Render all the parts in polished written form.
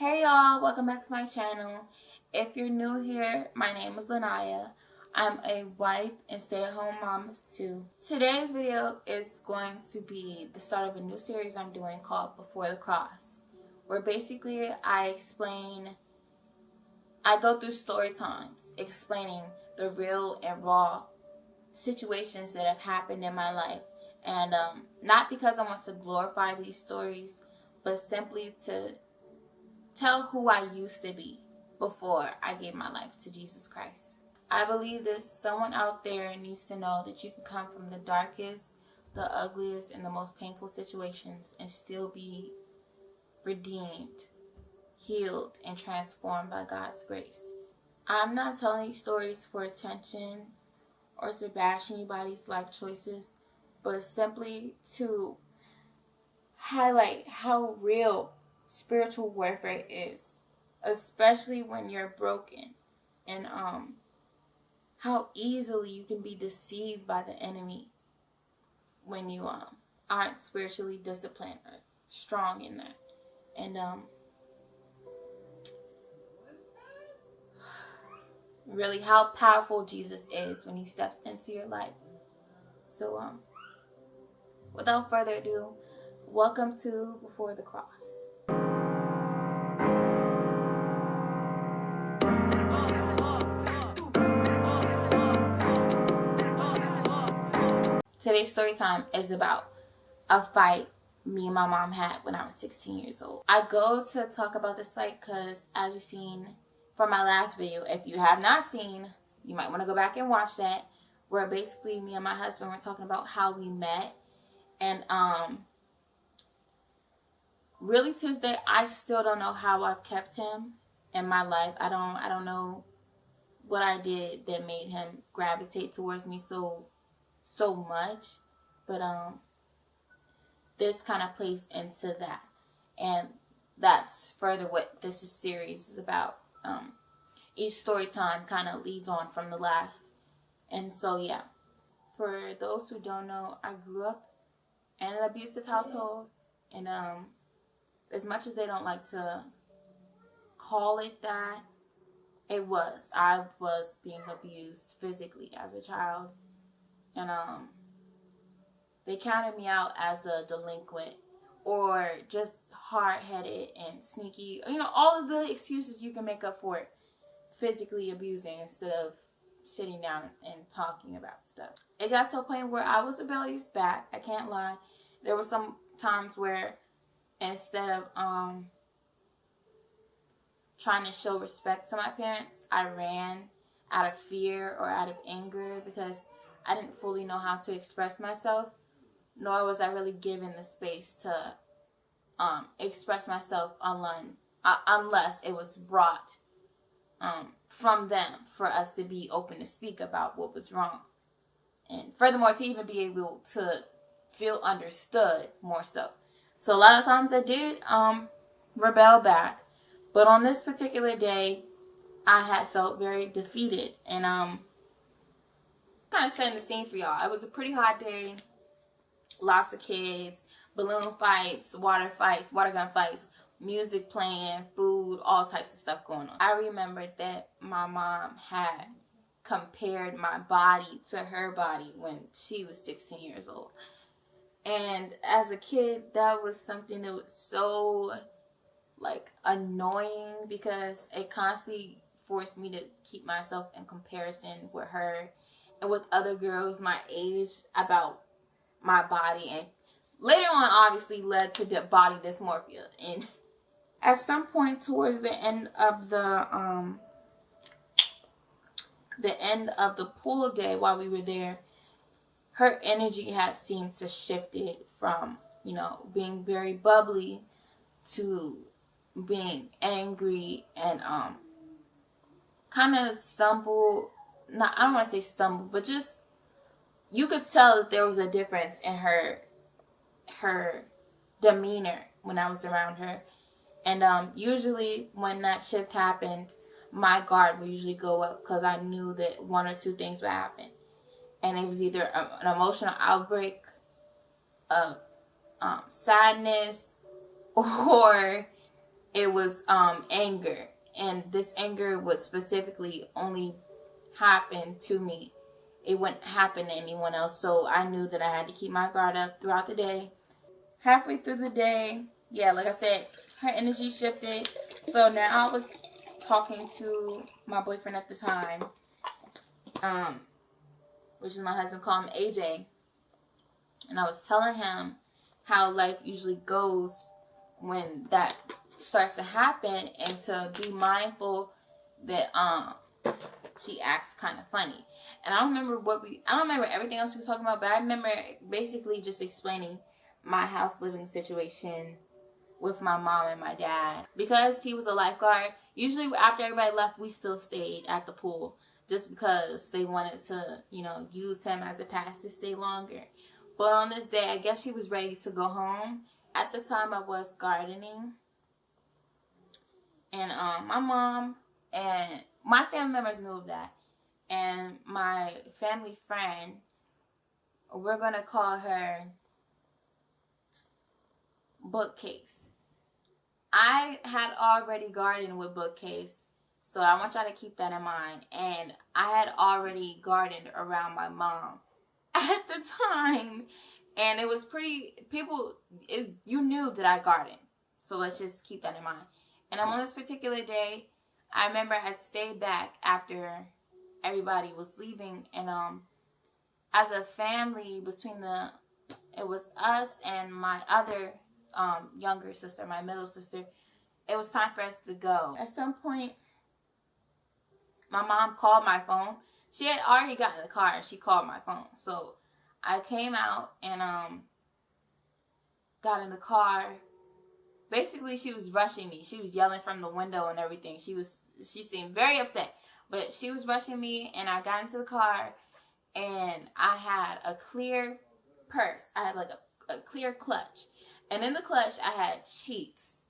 Hey y'all, welcome back to my channel. If you're new here, my name is Lanaya. I'm a wife and stay-at-home mom of two. Today's video is going to be the start of a new series I'm doing called Before the Cross, where basically I go through story times explaining the real and raw situations that have happened in my life. And not because I want to glorify these stories, but simply to tell who I used to be before I gave my life to Jesus Christ. I believe that someone out there needs to know that you can come from the darkest, the ugliest, and the most painful situations and still be redeemed, healed, and transformed by God's grace. I'm not telling these stories for attention or to bash anybody's life choices, but simply to highlight how real spiritual warfare is, especially when you're broken, and how easily you can be deceived by the enemy when you aren't spiritually disciplined or strong in that. And really how powerful Jesus is when he steps into your life. So without further ado, welcome to Before the Cross. Today's story time is about a fight me and my mom had when I was 16 years old. I go to talk about this fight because, as you've seen from my last video, if you have not seen, you might want to go back and watch that, where basically me and my husband were talking about how we met. And really to this day, I still don't know how I've kept him in my life. I don't know what I did that made him gravitate towards me so much, but this kind of plays into that, and that's further what this series is about. Each story time kind of leads on from the last, and so yeah, for those who don't know, I grew up in an abusive household, and as much as they don't like to call it that, I was being abused physically as a child. And they counted me out as a delinquent or just hard-headed and sneaky. You know, all of the excuses you can make up for it, physically abusing instead of sitting down and talking about stuff. It got to a point where I was rebellious back. I can't lie. There were some times where instead of trying to show respect to my parents, I ran out of fear or out of anger because I didn't fully know how to express myself, nor was I really given the space to express myself unless it was brought from them for us to be open to speak about what was wrong. And furthermore, to even be able to feel understood more so. So a lot of times I did rebel back, but on this particular day, I had felt very defeated, and kind of setting the scene for y'all. It was a pretty hot day, lots of kids, balloon fights, water gun fights, music playing, food, all types of stuff going on. I remembered that my mom had compared my body to her body when she was 16 years old. And as a kid, that was something that was so annoying because it constantly forced me to keep myself in comparison with her and with other girls my age about my body, and later on obviously led to body dysmorphia. And at some point towards the end of the pool day while we were there, her energy had seemed to shifted from, being very bubbly to being angry and kind of stumble. I don't want to say stumble, but just you could tell that there was a difference in her demeanor when I was around her. And usually when that shift happened, my guard would usually go up because I knew that one or two things would happen. And it was either an emotional outbreak of sadness or it was anger, and this anger would specifically only happen to me. It wouldn't happen to anyone else. So I knew that I had to keep my guard up throughout the day. Halfway through the day, yeah, like I said, her energy shifted. So now I was talking to my boyfriend at the time, which is my husband, called him AJ, and I was telling him how life usually goes when that starts to happen, and to be mindful that she acts kind of funny. And I don't remember everything else we were talking about, but I remember basically just explaining my house living situation with my mom and my dad. Because he was a lifeguard, usually after everybody left, we still stayed at the pool just because they wanted to, use him as a pass to stay longer. But on this day, I guess she was ready to go home. At the time, I was gardening. And my mom and my family members knew of that. And my family friend, we're going to call her Bookcase. I had already gardened with Bookcase, so I want y'all to keep that in mind. And I had already gardened around my mom at the time, and it was you knew that I gardened, so let's just keep that in mind. And on this particular day, I remember I stayed back after everybody was leaving, and as a family, it was us and my other younger sister, my middle sister, it was time for us to go. At some point, my mom called my phone. She had already gotten in the car and she called my phone. So I came out and got in the car. Basically, she was rushing me. She was yelling from the window and everything. She seemed very upset. But she was rushing me, and I got into the car, and I had a clear purse. I had like a clear clutch. And in the clutch, I had sheets.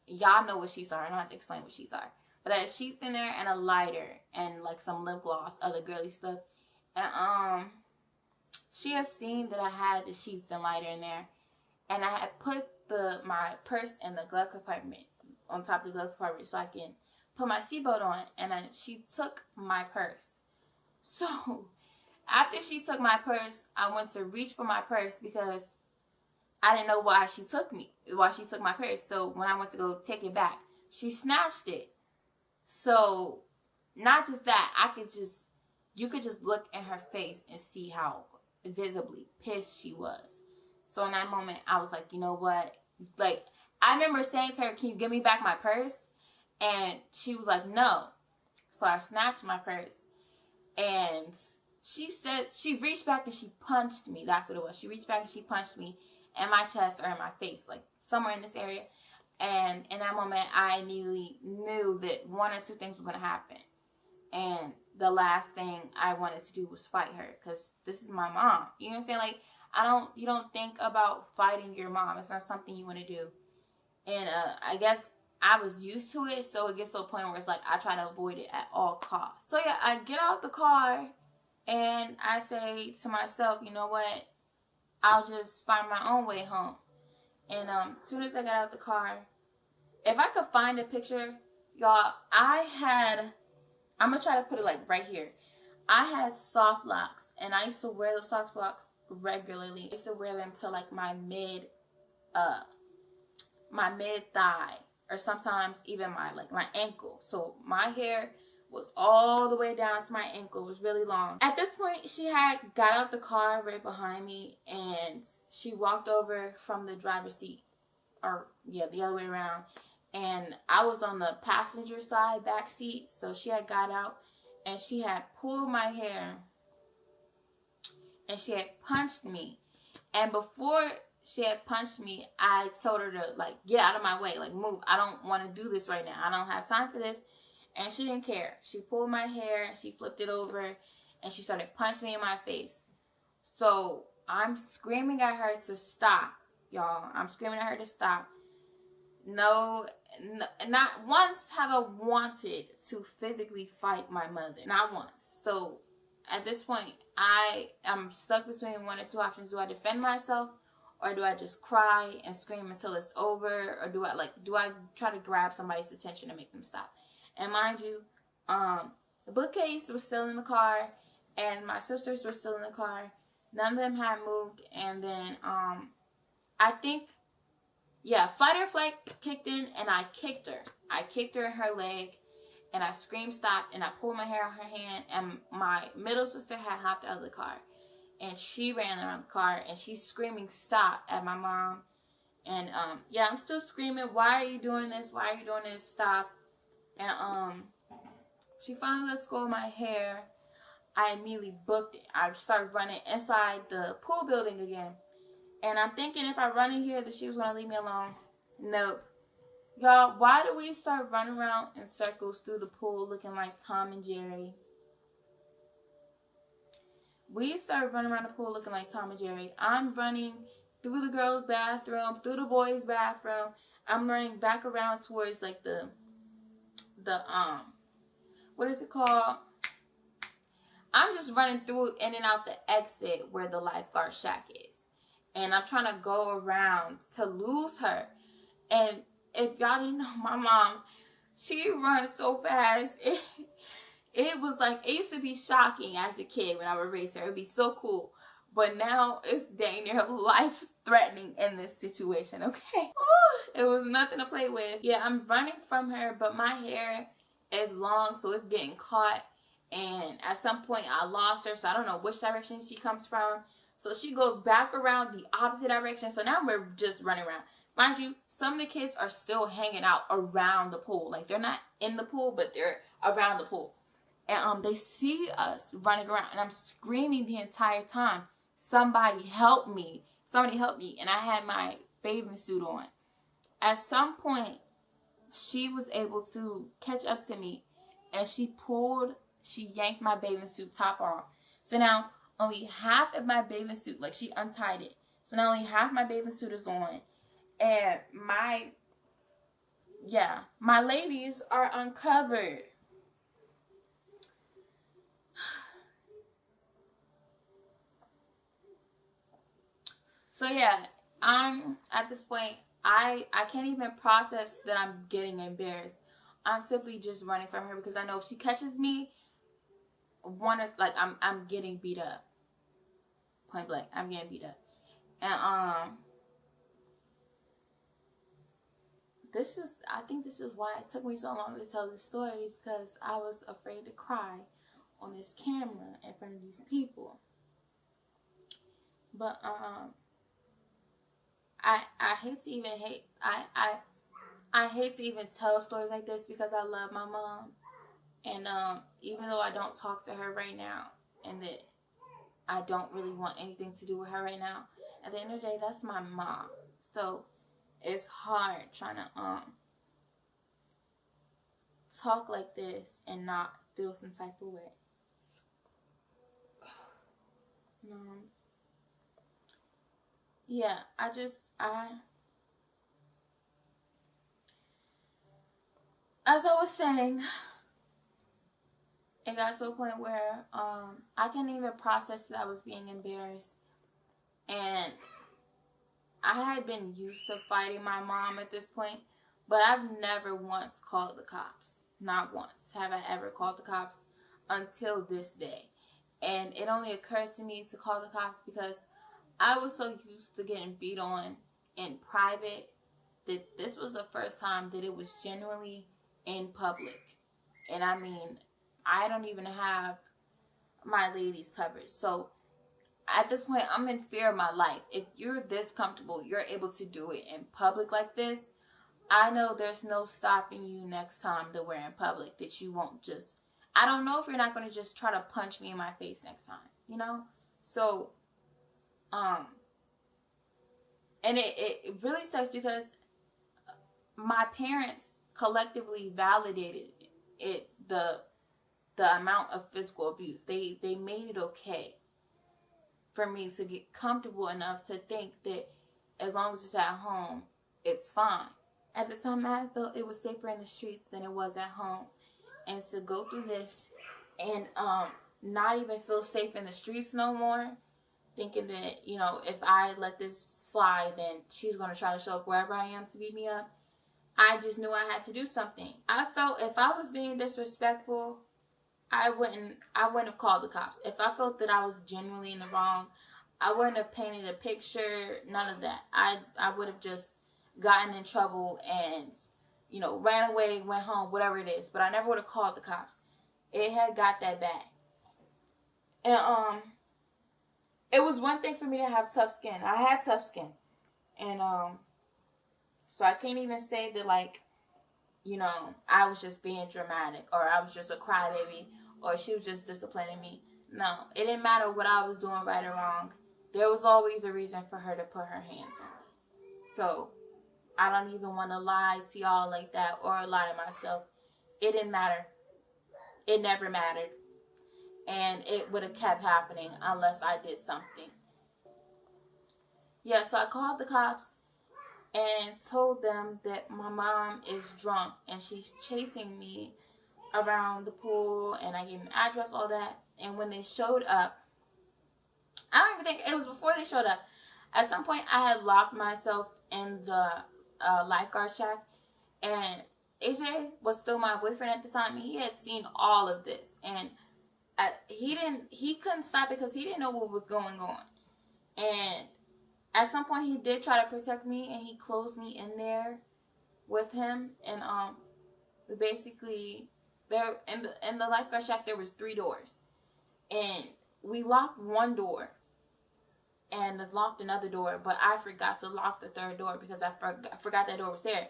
Y'all know what sheets are. I don't have to explain what sheets are. But I had sheets in there and a lighter and like some lip gloss, other girly stuff. And she had seen that I had the sheets and lighter in there. And I had put my purse in the glove compartment, on top of the glove compartment, so I can put my seatbelt on. And she took my purse. So after she took my purse, I went to reach for my purse because I didn't know why she took my purse. So when I went to go take it back, she snatched it. So not just that, you could just look in her face and see how visibly pissed she was. So in that moment, I was like, you know what? Like, I remember saying to her, can you give me back my purse? And she was like, no. So I snatched my purse. And she said, she reached back and she punched me. That's what it was. She reached back and she punched me in my chest or in my face, like somewhere in this area. And in that moment, I immediately knew that one or two things were going to happen. And the last thing I wanted to do was fight her, because this is my mom. You know what I'm saying? Like, you don't think about fighting your mom. It's not something you want to do. And I guess I was used to it, so it gets to a point where it's like I try to avoid it at all costs. So yeah, I get out the car and I say to myself, you know what? I'll just find my own way home. And as soon as I got out the car, if I could find a picture, y'all, I'm going to try to put it like right here. I had soft locks, and I used to wear those soft locks regularly. I used to wear them to like my mid thigh, or sometimes even my ankle. So my hair was all the way down to my ankle. It was really long. At this point, she had got out the car right behind me, and she walked over from the driver's seat, or yeah, the other way around. And I was on the passenger side back seat, so she had got out and she had pulled my hair and she had punched me. And before she had punched me, I told her to like get out of my way, like move. I don't want to do this right now. I don't have time for this. And she didn't care. She pulled my hair, she flipped it over, and she started punching me in my face. So I'm screaming at her to stop, y'all. I'm screaming at her to stop. No, not once have I wanted to physically fight my mother. Not once. So at this point, I am stuck between one or two options. Do I defend myself, or do I just cry and scream until it's over, or do I try to grab somebody's attention and make them stop? And mind you, the bookcase was still in the car, and my sisters were still in the car. None of them had moved, and then I think, yeah, fight or flight kicked in, and I kicked her. I kicked her in her leg, and I screamed stop, and I pulled my hair out her hand, and my middle sister had hopped out of the car, and she ran around the car, and she's screaming stop at my mom. And yeah, I'm still screaming, why are you doing this? Why are you doing this? Stop. And she finally lets go of my hair. I immediately booked it. I started running inside the pool building again. And I'm thinking if I run in here that she was going to leave me alone. Nope. Y'all, why do we start running around in circles through the pool looking like Tom and Jerry? We started running around the pool looking like Tom and Jerry. I'm running through the girls' bathroom, through the boys' bathroom. I'm running back around towards like the what is it called? I'm just running through in and out the exit where the lifeguard shack is. And I'm trying to go around to lose her. And if y'all didn't know my mom, she runs so fast. It was like, it used to be shocking as a kid when I would race her. It would be so cool. But now it's dang near life-threatening in this situation, okay? It was nothing to play with. Yeah, I'm running from her, but my hair is long, so it's getting caught. And at some point, I lost her, so I don't know which direction she comes from. So she goes back around the opposite direction. So now we're just running around. Mind you, some of the kids are still hanging out around the pool. Like, they're not in the pool, but they're around the pool. And they see us running around, and I'm screaming the entire time, somebody help me. Somebody help me. And I had my bathing suit on. At some point, she was able to catch up to me, and she yanked my bathing suit top off. So now only half of my bathing suit, like she untied it. So now only half my bathing suit is on. And my ladies are uncovered. So yeah, I'm at this point, I can't even process that I'm getting embarrassed. I'm simply just running from her because I know if she catches me, I'm getting beat up. Point blank, I'm getting beat up. And I think this is why it took me so long to tell this story, is because I was afraid to cry on this camera in front of these people. But I hate to even I hate to even tell stories like this because I love my mom. And even though I don't talk to her right now, and that I don't really want anything to do with her right now, at the end of the day, that's my mom. So it's hard trying to talk like this and not feel some type of way. Yeah, as I was saying, it got to a point where I couldn't even process that I was being embarrassed. And I had been used to fighting my mom at this point, but I've never once called the cops. Not once have I ever called the cops until this day. And it only occurred to me to call the cops because I was so used to getting beat on in private that this was the first time that it was genuinely in public. And I mean, I don't even have my ladies covered. So at this point, I'm in fear of my life. If you're this comfortable, you're able to do it in public like this, I know there's no stopping you next time that we're in public, that you won't just, I don't know if you're not going to just try to punch me in my face next time, you know? So, and it really sucks because my parents collectively validated it, the amount of physical abuse. They made it okay for me to get comfortable enough to think that as long as it's at home, it's fine. At the time, I felt it was safer in the streets than it was at home. And to go through this and not even feel safe in the streets no more, thinking that, you know, if I let this slide, then she's going to try to show up wherever I am to beat me up. I just knew I had to do something. I felt if I was being disrespectful, I wouldn't have called the cops. If I felt that I was genuinely in the wrong, I wouldn't have painted a picture, none of that. I would have just gotten in trouble and, you know, ran away, went home, whatever it is. But I never would have called the cops. It had got that bad. And it was one thing for me to have tough skin. I had tough skin. And so I can't even say that, like, you know, I was just being dramatic, or I was just a crybaby, or she was just disciplining me. No, it didn't matter what I was doing right or wrong. There was always a reason for her to put her hands on me. So I don't even want to lie to y'all like that or lie to myself. It didn't matter. It never mattered. And it would have kept happening unless I did something. Yeah, so I called the cops and told them that my mom is drunk and she's chasing me around the pool, and I gave them the address, all that. And when they showed up, I don't even think it was before they showed up. At some point, I had locked myself in the lifeguard shack, and AJ was still my boyfriend at the time. He had seen all of this, and he couldn't stop it because he didn't know what was going on. And at some point, he did try to protect me, and he closed me in there with him. And basically, there in the lifeguard shack there was 3 doors, and we locked one door and locked another door, but I forgot to lock the 3rd door because I forgot that door was there.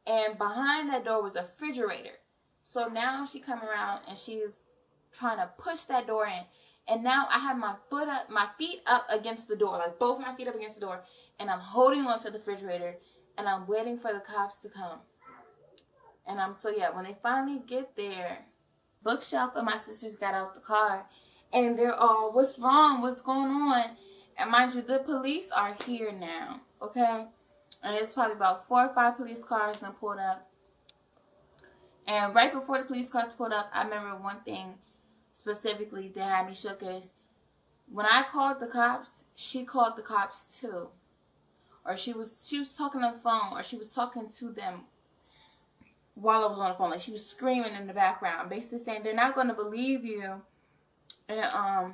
And behind that door was a refrigerator. So now she come around and she's trying to push that door in. And now I have my feet up against the door, like both my feet up against the door, and I'm holding onto the refrigerator, and I'm waiting for the cops to come. And so yeah, when they finally get there, bookshelf and my sisters got out the car, and they're all, "What's wrong? What's going on?" And mind you, the police are here now, okay? And it's probably about 4 or 5 police cars that pulled up. And right before the police cars pulled up, I remember one thing specifically that had me shook is when I called the cops, she called the cops too. Or she was talking on the phone, or she was talking to them while I was on the phone. Like, she was screaming in the background, basically saying, "They're not going to believe you. And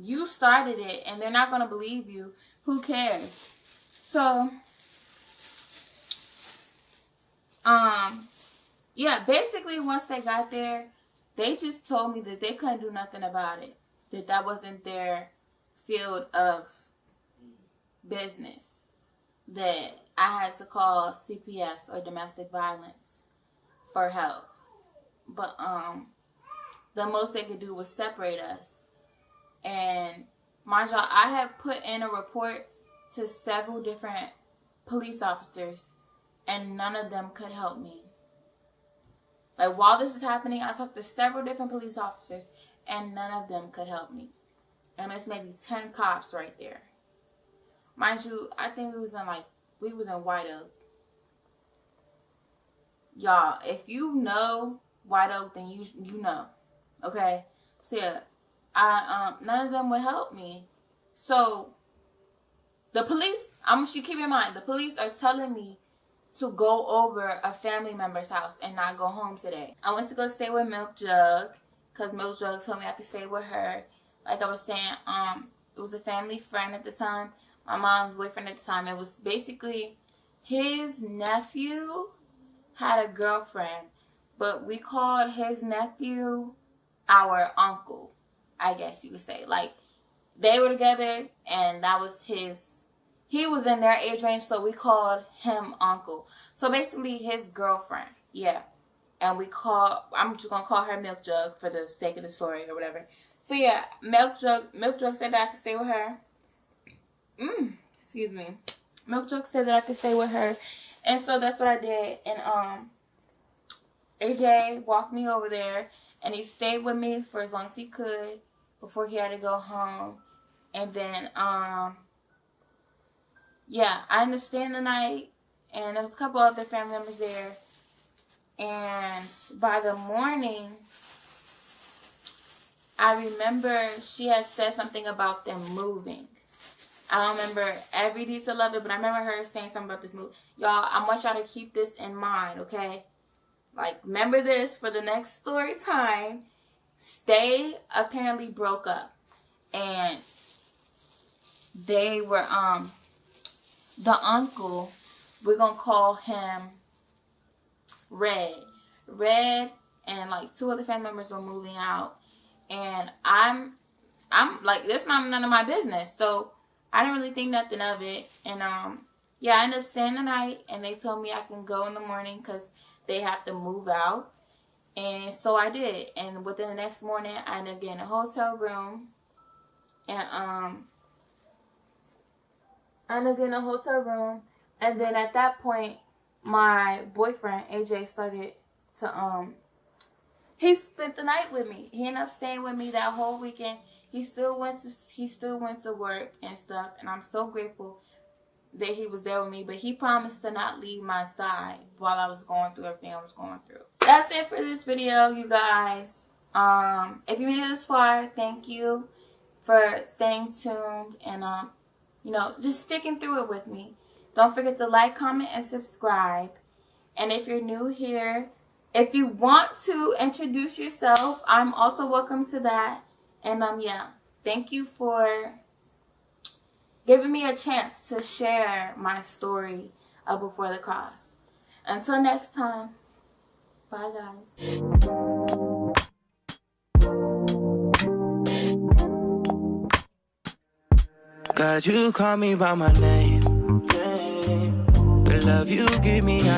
you started it, and they're not going to believe you. Who cares?" So, yeah, basically once they got there, they just told me that they couldn't do nothing about it. That wasn't their field of business. That I had to call CPS or domestic violence for help. But the most they could do was separate us. And mind y'all, I have put in a report to several different police officers, and none of them could help me. Like, while this is happening, I talked to several different police officers, and none of them could help me. And it's maybe 10 cops right there. Mind you, I think we was in White Oak. Y'all, if you know White Oak, then you know. Okay? So yeah, none of them would help me. So the police, you keep in mind, the police are telling me to go over a family member's house and not go home today. I went to go stay with Milk Jug because Milk Jug told me I could stay with her. Like I was saying, it was a family friend at the time, my mom's boyfriend at the time. It was basically his nephew had a girlfriend, but we called his nephew our uncle, I guess you would say. Like, they were together, and that was he was in their age range, so we called him uncle. So basically his girlfriend, yeah. And I'm just going to call her Milk Jug for the sake of the story or whatever. So yeah, Milk Jug said that I could stay with her. Excuse me. Milk Jug said that I could stay with her. And so that's what I did. And AJ walked me over there, and he stayed with me for as long as he could before he had to go home. And then yeah, I ended up staying the night, and there was a couple other family members there. And by the morning, I remember she had said something about them moving. I don't remember every detail of it, but I remember her saying something about this move. Y'all, I want y'all to keep this in mind, okay? Like, remember this for the next story time. They apparently broke up. And they were, the uncle, we're going to call him Red. Red and, like, 2 other family members were moving out. And I'm like, that's not none of my business. So, I didn't really think nothing of it. And, yeah, I ended up staying the night. And they told me I can go in the morning because they have to move out. And so I did. And within the next morning, I ended up getting a hotel room. And, I ended up getting a hotel room. And then at that point, my boyfriend, AJ, started to, he spent the night with me. He ended up staying with me that whole weekend. He still went to work and stuff, and I'm so grateful that he was there with me. But he promised to not leave my side while I was going through everything I was going through. That's it for this video, you guys. If you made it this far, thank you for staying tuned and you know, just sticking through it with me. Don't forget to like, comment, and subscribe. And if you're new here, if you want to introduce yourself, I'm also welcome to that. And yeah, thank you for giving me a chance to share my story of Before the Cross. Until next time, bye guys. God, you call me by my name. The love you give me,